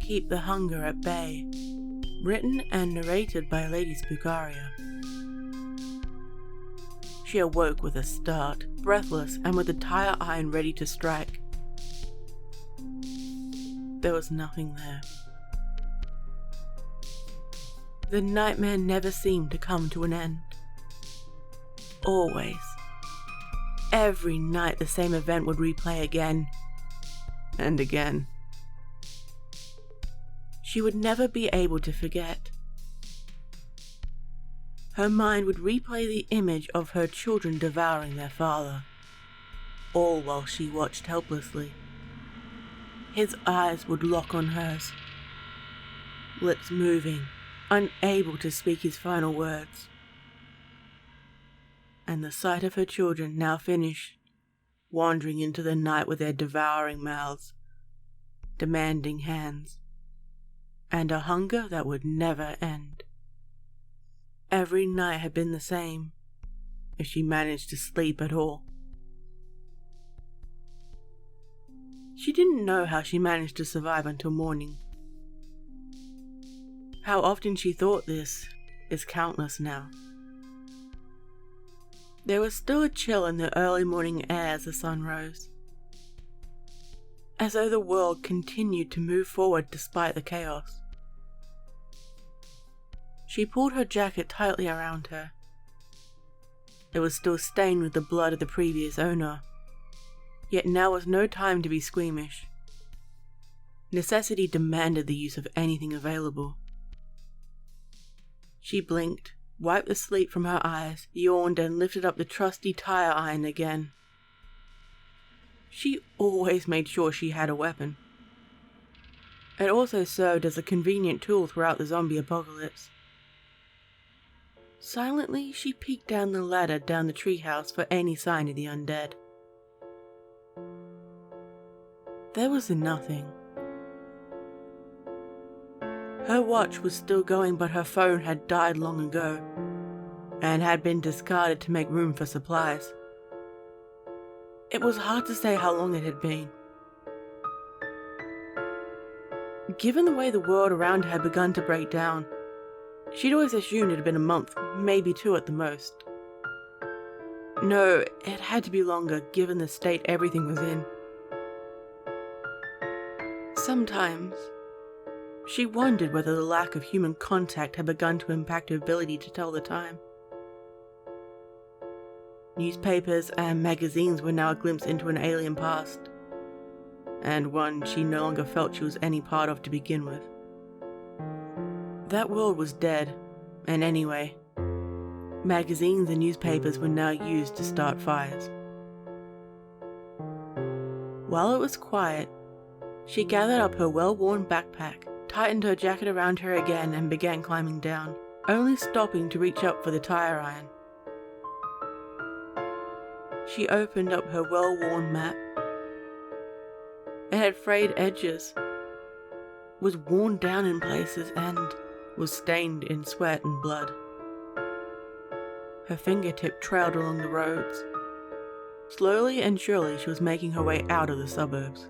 keep the hunger at bay. Written and narrated by Lady Spookaria. She awoke with a start, breathless and with the tire iron ready to strike. There was nothing there. The nightmare never seemed to come to an end. Always. Every night the same event would replay again and again. She would never be able to forget. Her mind would replay the image of her children devouring their father, all while she watched helplessly. His eyes would lock on hers, lips moving, unable to speak his final words. And the sight of her children now finished, wandering into the night with their devouring mouths, demanding hands, and a hunger that would never end. Every night had been the same, if she managed to sleep at all. She didn't know how she managed to survive until morning. How often she thought this is countless now. There was still a chill in the early morning air as the sun rose, as though the world continued to move forward despite the chaos. She pulled her jacket tightly around her. It was still stained with the blood of the previous owner, yet now was no time to be squeamish. Necessity demanded the use of anything available. She blinked, wiped the sleep from her eyes, yawned and lifted up the trusty tire iron again. She always made sure she had a weapon. It also served as a convenient tool throughout the zombie apocalypse. Silently, she peeked down the ladder down the treehouse for any sign of the undead. There was nothing. Her watch was still going, but her phone had died long ago, and had been discarded to make room for supplies. It was hard to say how long it had been. Given the way the world around her had begun to break down, she'd always assumed it had been a month, maybe 2 at the most. No, it had to be longer, given the state everything was in. Sometimes, she wondered whether the lack of human contact had begun to impact her ability to tell the time. Newspapers and magazines were now a glimpse into an alien past, and one she no longer felt she was any part of to begin with. That world was dead, and anyway, magazines and newspapers were now used to start fires. While it was quiet, she gathered up her well-worn backpack, tightened her jacket around her again and began climbing down, only stopping to reach up for the tire iron. She opened up her well-worn map. It had frayed edges, was worn down in places, and was stained in sweat and blood. Her fingertip trailed along the roads. Slowly and surely she was making her way out of the suburbs.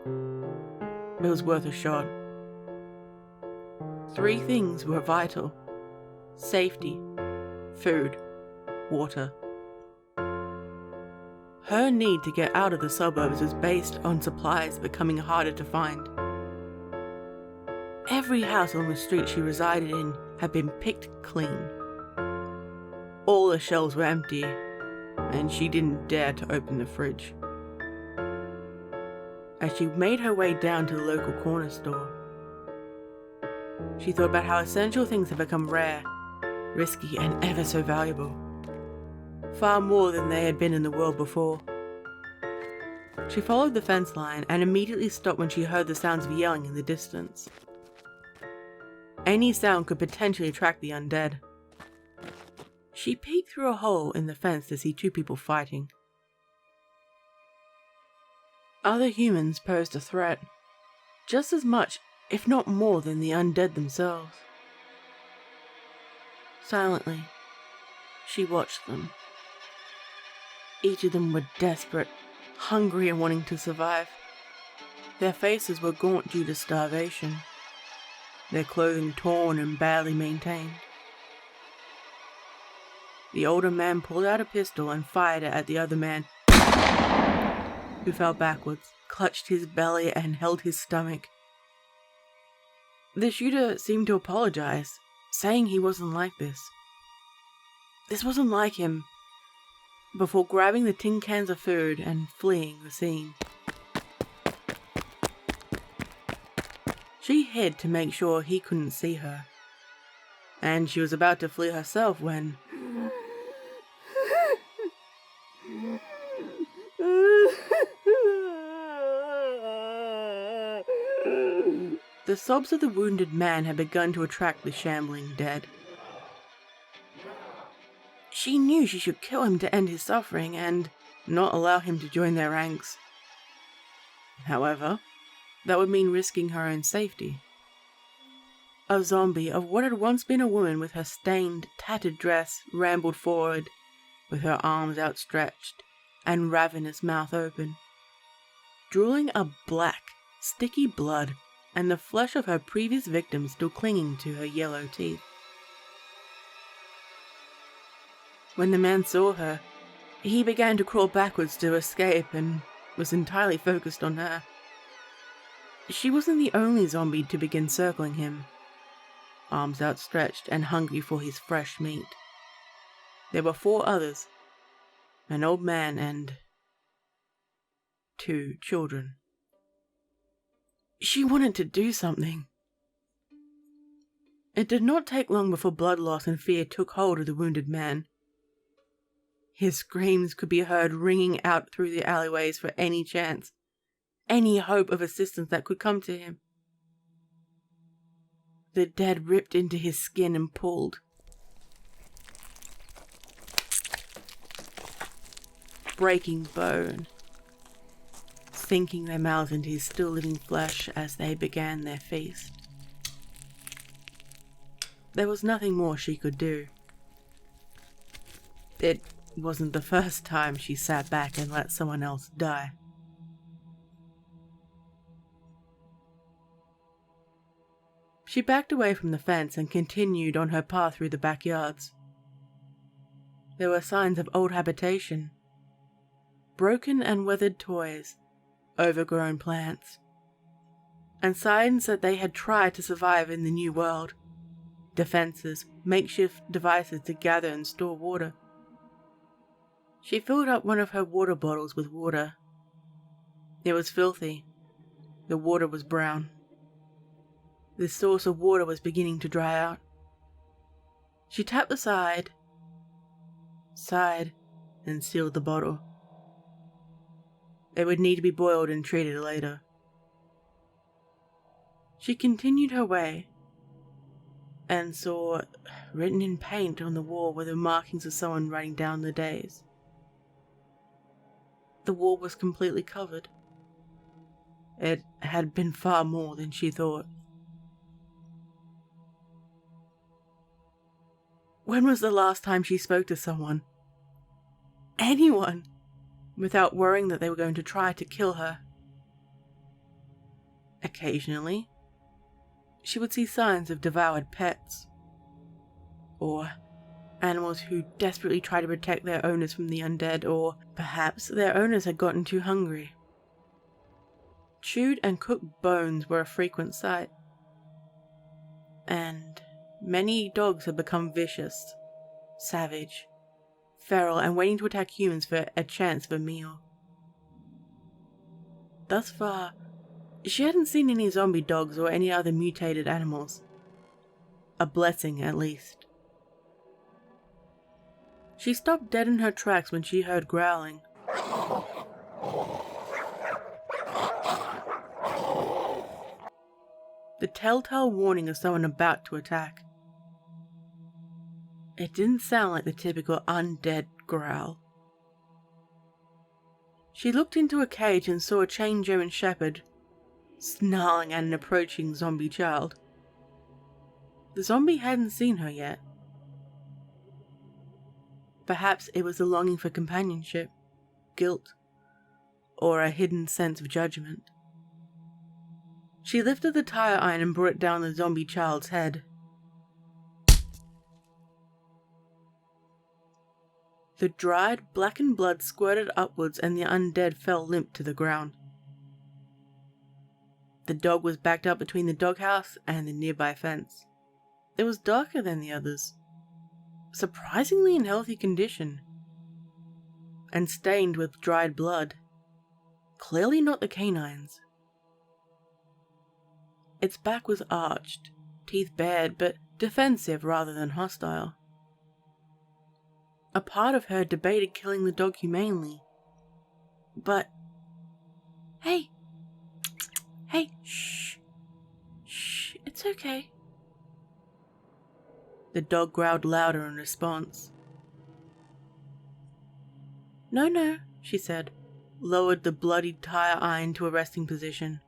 It was worth a shot. 3 things were vital: safety, food, water. Her need to get out of the suburbs was based on supplies becoming harder to find. Every house on the street she resided in had been picked clean. All the shelves were empty, and she didn't dare to open the fridge. As she made her way down to the local corner store, she thought about how essential things had become rare, risky, and ever so valuable. Far more than they had been in the world before. She followed the fence line and immediately stopped when she heard the sounds of yelling in the distance. Any sound could potentially attract the undead. She peeked through a hole in the fence to see 2 people fighting. Other humans posed a threat, just as much, if not more, than the undead themselves. Silently, she watched them. Each of them were desperate, hungry and wanting to survive. Their faces were gaunt due to starvation, their clothing torn and badly maintained. The older man pulled out a pistol and fired it at the other man, who fell backwards, clutched his belly and held his stomach. The shooter seemed to apologize, saying he wasn't like this. This wasn't like him, before grabbing the tin cans of food and fleeing the scene. She hid to make sure he couldn't see her, and she was about to flee herself when... The sobs of the wounded man had begun to attract the shambling dead. She knew she should kill him to end his suffering and not allow him to join their ranks. However, that would mean risking her own safety. A zombie of what had once been a woman with her stained, tattered dress rambled forward, with her arms outstretched and ravenous mouth open, drooling a black, sticky blood and the flesh of her previous victim still clinging to her yellow teeth. When the man saw her, he began to crawl backwards to escape and was entirely focused on her. She wasn't the only zombie to begin circling him, arms outstretched and hungry for his fresh meat. There were 4 others, an old man and 2 children. She wanted to do something. It did not take long before blood loss and fear took hold of the wounded man. His screams could be heard ringing out through the alleyways for any chance, any hope of assistance that could come to him. The dead ripped into his skin and pulled, breaking bone, sinking their mouths into his still living flesh as they began their feast. There was nothing more she could do. It wasn't the first time she sat back and let someone else die. She backed away from the fence and continued on her path through the backyards. There were signs of old habitation, broken and weathered toys, overgrown plants, and signs that they had tried to survive in the new world. Defenses, makeshift devices to gather and store water. She filled up one of her water bottles with water. It was filthy. The water was brown. The source of water was beginning to dry out. She tapped the side, sighed, and sealed the bottle. It would need to be boiled and treated later. She continued her way and saw, written in paint on the wall, were the markings of someone writing down the days. The wall was completely covered. It had been far more than she thought. When was the last time she spoke to someone, anyone, without worrying that they were going to try to kill her? Occasionally, she would see signs of devoured pets, or animals who desperately try to protect their owners from the undead, or perhaps their owners had gotten too hungry. Chewed and cooked bones were a frequent sight, and many dogs had become vicious, savage, feral, and waiting to attack humans for a chance of a meal. Thus far, she hadn't seen any zombie dogs or any other mutated animals. A blessing, at least. She stopped dead in her tracks when she heard growling. The telltale warning of someone about to attack. It didn't sound like the typical undead growl. She looked into a cage and saw a chained German shepherd snarling at an approaching zombie child. The zombie hadn't seen her yet. Perhaps it was a longing for companionship, guilt, or a hidden sense of judgment. She lifted the tire iron and brought it down the zombie child's head. The dried, blackened blood squirted upwards and the undead fell limp to the ground. The dog was backed up between the doghouse and the nearby fence. It was darker than the others, surprisingly in healthy condition, and stained with dried blood. Clearly not the canines. Its back was arched, teeth bared, but defensive rather than hostile. A part of her debated killing the dog humanely, but... Hey, shh, it's okay. The dog growled louder in response. No, she said, lowered the bloodied tire iron to a resting position.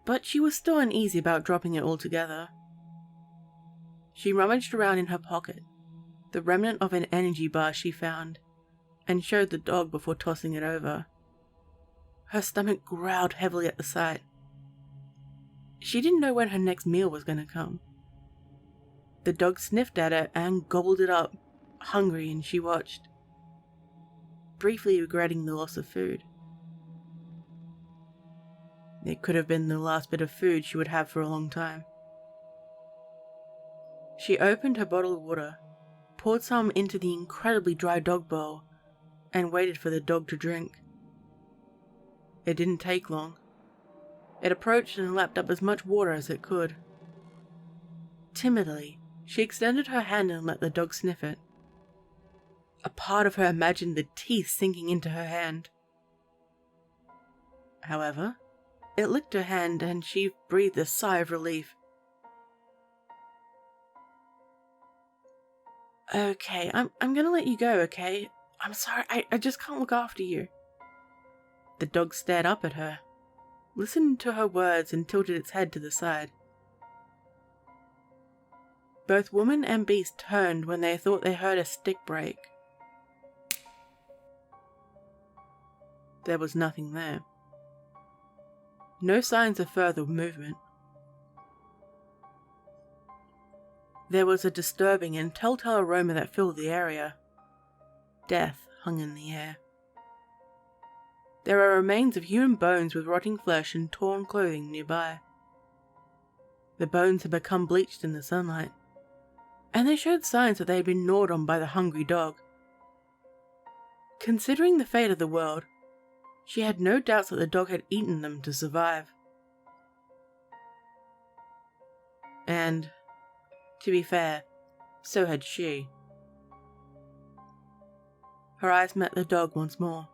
But she was still uneasy about dropping it altogether. She rummaged around in her pocket, the remnant of an energy bar she found, and showed the dog before tossing it over. Her stomach growled heavily at the sight. She didn't know when her next meal was going to come. The dog sniffed at it and gobbled it up, hungry, and she watched, briefly regretting the loss of food. It could have been the last bit of food she would have for a long time. She opened her bottle of water, poured some into the incredibly dry dog bowl, and waited for the dog to drink. It didn't take long. It approached and lapped up as much water as it could. Timidly, she extended her hand and let the dog sniff it. A part of her imagined the teeth sinking into her hand. However, it licked her hand and she breathed a sigh of relief. Okay, I'm gonna let you go, okay? I'm sorry, I just can't look after you. The dog stared up at her, listened to her words and tilted its head to the side. Both woman and beast turned when they thought they heard a stick break. There was nothing there. No signs of further movement. There was a disturbing and telltale aroma that filled the area. Death hung in the air. There are remains of human bones with rotting flesh and torn clothing nearby. The bones had become bleached in the sunlight, and they showed signs that they had been gnawed on by the hungry dog. Considering the fate of the world, she had no doubts that the dog had eaten them to survive. And, to be fair, so had she. Her eyes met the dog once more.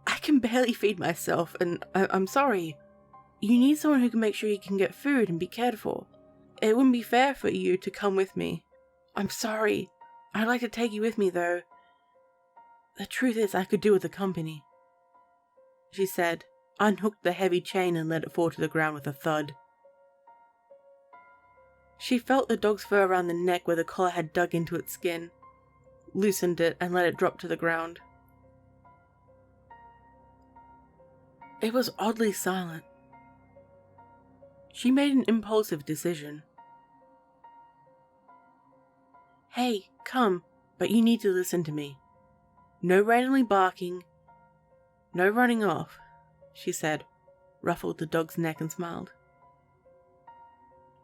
I can barely feed myself, and I'm sorry. You need someone who can make sure you can get food and be cared for. It wouldn't be fair for you to come with me. I'm sorry. I'd like to take you with me, though. The truth is, I could do with the company. She said, unhooked the heavy chain and let it fall to the ground with a thud. She felt the dog's fur around the neck where the collar had dug into its skin, loosened it and let it drop to the ground. It was oddly silent. She made an impulsive decision. Hey, come, but you need to listen to me. No randomly barking, no running off, she said, ruffled the dog's neck and smiled.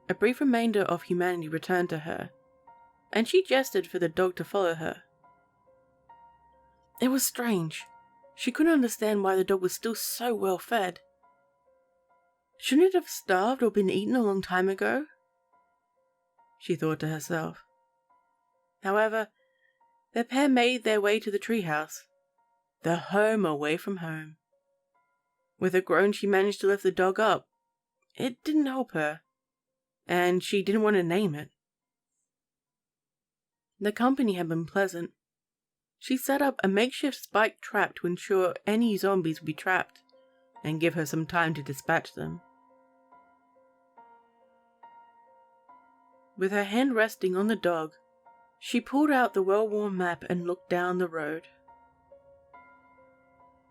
A brief remainder of humanity returned to her, and she gestured for the dog to follow her. It was strange. She couldn't understand why the dog was still so well fed. Shouldn't it have starved or been eaten a long time ago? She thought to herself. However, the pair made their way to the treehouse, their home away from home. With a groan, she managed to lift the dog up. It didn't help her, and she didn't want to name it. The company had been pleasant. She set up a makeshift spike trap to ensure any zombies would be trapped, and give her some time to dispatch them. With her hand resting on the dog, she pulled out the well-worn map and looked down the road.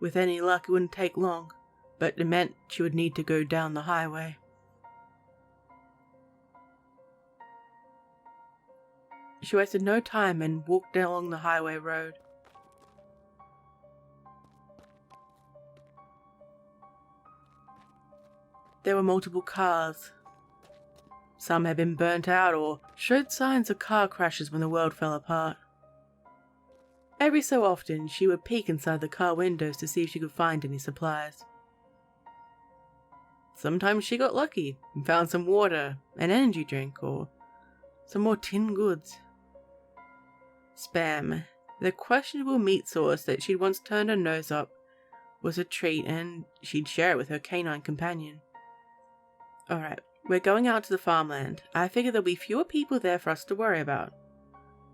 With any luck, it wouldn't take long, but it meant she would need to go down the highway. She wasted no time and walked along the highway road. There were multiple cars. Some had been burnt out or showed signs of car crashes when the world fell apart. Every so often, she would peek inside the car windows to see if she could find any supplies. Sometimes she got lucky and found some water, an energy drink, or some more tinned goods. Spam, the questionable meat sauce that she'd once turned her nose up, was a treat, and she'd share it with her canine companion. Alright, we're going out to the farmland. I figure there'll be fewer people there for us to worry about,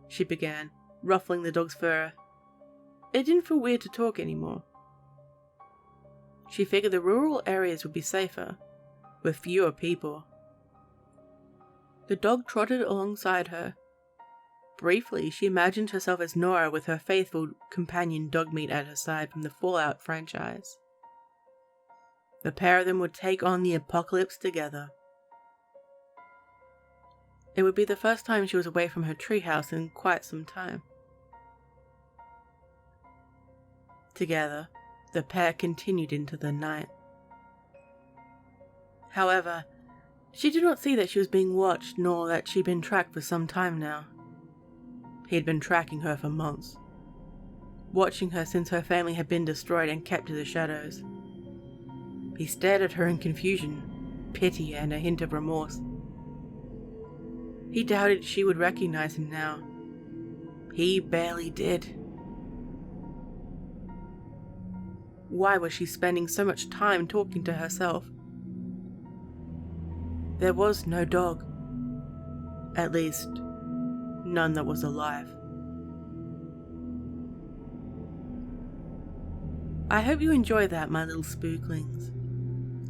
she began, ruffling the dog's fur. It didn't feel weird to talk anymore. She figured the rural areas would be safer, with fewer people. The dog trotted alongside her. Briefly, she imagined herself as Nora with her faithful companion Dogmeat at her side from the Fallout franchise. The pair of them would take on the apocalypse together. It would be the first time she was away from her treehouse in quite some time. Together, the pair continued into the night. However, she did not see that she was being watched, nor that she'd been tracked for some time now. He had been tracking her for months, watching her since her family had been destroyed and kept to the shadows. He stared at her in confusion, pity, and a hint of remorse. He doubted she would recognize him now. He barely did. Why was she spending so much time talking to herself? There was no dog. At least, none that was alive. I hope you enjoyed that, my little spooklings.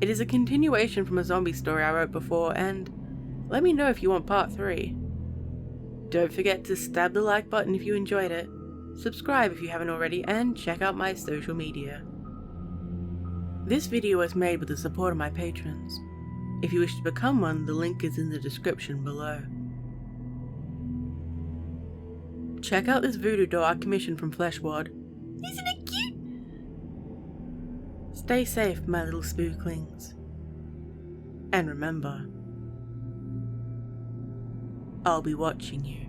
It is a continuation from a zombie story I wrote before, and let me know if you want part 3. Don't forget to stab the like button if you enjoyed it, subscribe if you haven't already, and check out my social media. This video was made with the support of my patrons. If you wish to become one, the link is in the description below. Check out this voodoo doll I commissioned from Fleshwad. Isn't it cute? Stay safe, my little spooklings. And remember, I'll be watching you.